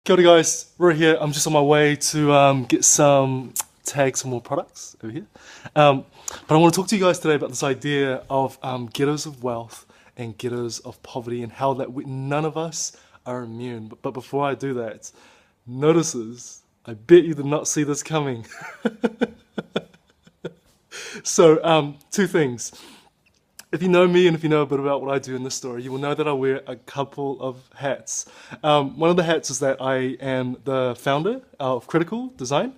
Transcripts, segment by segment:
Kia ora guys, we're here. I'm just on my way to get tag some more products over here. But I want to talk to you guys today about this idea of ghettos of wealth and ghettos of poverty and how none of us are immune. But before I do that, notices, I bet you did not see this coming. So, two things. If you know me and if you know a bit about what I do in this story, you will know that I wear a couple of hats. One of the hats is that I am the founder of Critical Design.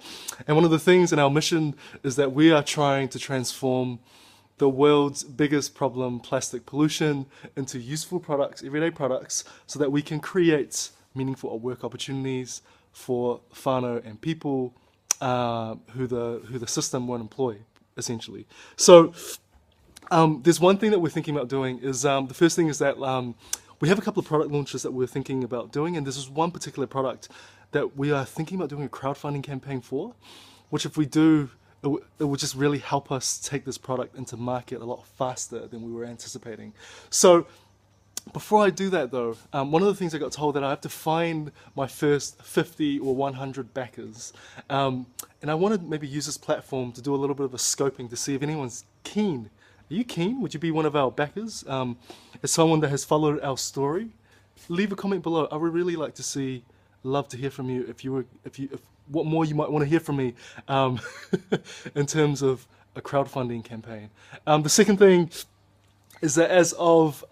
And one of the things in our mission is that we are trying to transform the world's biggest problem, plastic pollution, into useful products, everyday products, so that we can create meaningful work opportunities for whānau and people who the system won't employ, essentially. So, there's one thing that we're thinking about doing is the first thing is that we have a couple of product launches that we're thinking about doing, and this is one particular product that we are thinking about doing a crowdfunding campaign for, which if we do, it will just really help us take this product into market a lot faster than we were anticipating. So before I do that though, one of the things I got told that I have to find my first 50 or 100 backers. And I want to maybe use this platform to do a little bit of a scoping to see if anyone's keen. Are you keen? Would you be one of our backers? As someone that has followed our story, leave a comment below. I would really like to love to hear from you. If what more you might want to hear from me in terms of a crowdfunding campaign. The second thing is that as of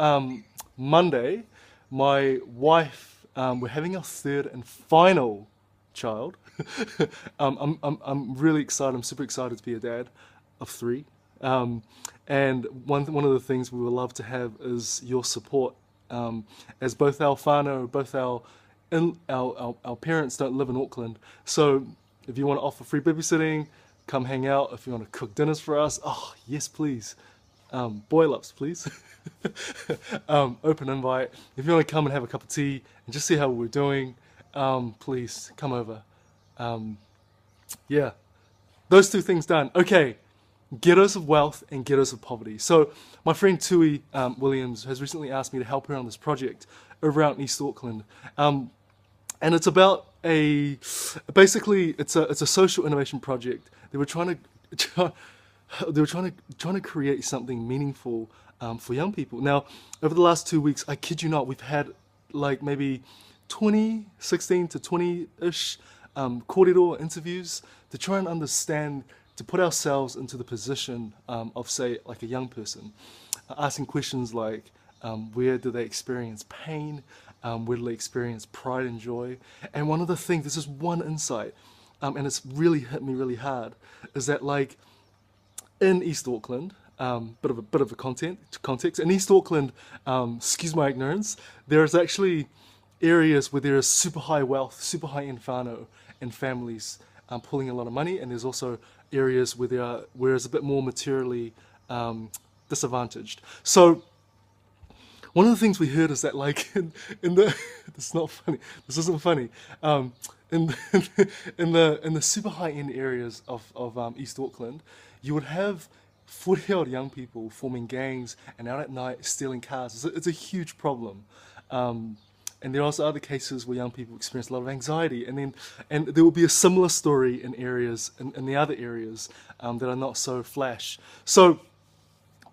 Monday, my wife, we're having our third and final child. I'm really excited. I'm super excited to be a dad of 3. And one of the things we would love to have is your support, as both our whānau, both our parents don't live in Auckland. So if you want to offer free babysitting, come hang out. If you want to cook dinners for us, oh yes please, boil-ups please. Open invite. If you want to come and have a cup of tea and just see how we're doing, please come over. Yeah, those 2 things done. Okay. Ghettos of wealth and ghettos of poverty. So my friend Tui Williams has recently asked me to help her on this project over out in East Auckland, and it's about basically it's a social innovation project. They were trying to create something meaningful for young people. Now, over the last 2 weeks, I kid you not, we've had like maybe 16 to 20-ish corridor interviews to try and understand, to put ourselves into the position of, say, like a young person, asking questions like, where do they experience pain? Where do they experience pride and joy? And one of the things, this is one insight, and it's really hit me really hard, is that like in East Auckland, bit of a context. In East Auckland, excuse my ignorance, there is actually areas where there is super high wealth, super high end whānau and families pulling a lot of money, and there's also areas where it's a bit more materially disadvantaged. So one of the things we heard is that like in the it's not funny, this isn't funny, in the super high end areas of East Auckland, you would have 40-year-old young people forming gangs and out at night stealing cars. It's a huge problem. And there are also other cases where young people experience a lot of anxiety, and there will be a similar story in areas, in the other areas that are not so flash. So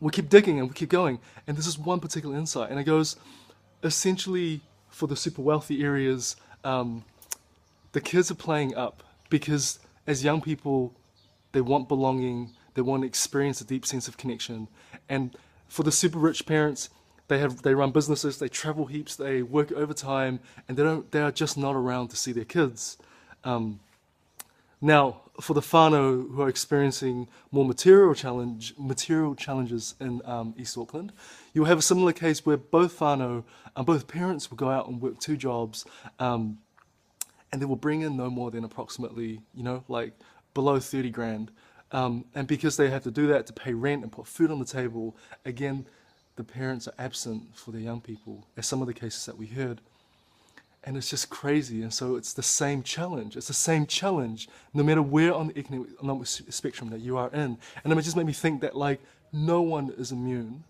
we keep digging and we keep going, and this is one particular insight, and it goes, essentially for the super wealthy areas, the kids are playing up because as young people, they want belonging, they want to experience a deep sense of connection, and for the super rich parents, they run businesses, they travel heaps, they work overtime, and they are just not around to see their kids. Now, for the whānau who are experiencing more material challenges in East Auckland, you'll have a similar case where both whānau, both parents will go out and work 2 jobs, and they will bring in no more than approximately, like below 30 grand. And because they have to do that to pay rent and put food on the table, again, the parents are absent for their young people, as some of the cases that we heard. And it's just crazy. And so it's the same challenge. It's the same challenge, no matter where on the economic spectrum that you are in. And it just made me think that like no one is immune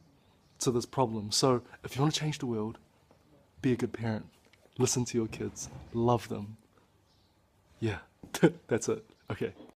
to this problem. So if you want to change the world, be a good parent. Listen to your kids. Love them. Yeah, that's it. Okay.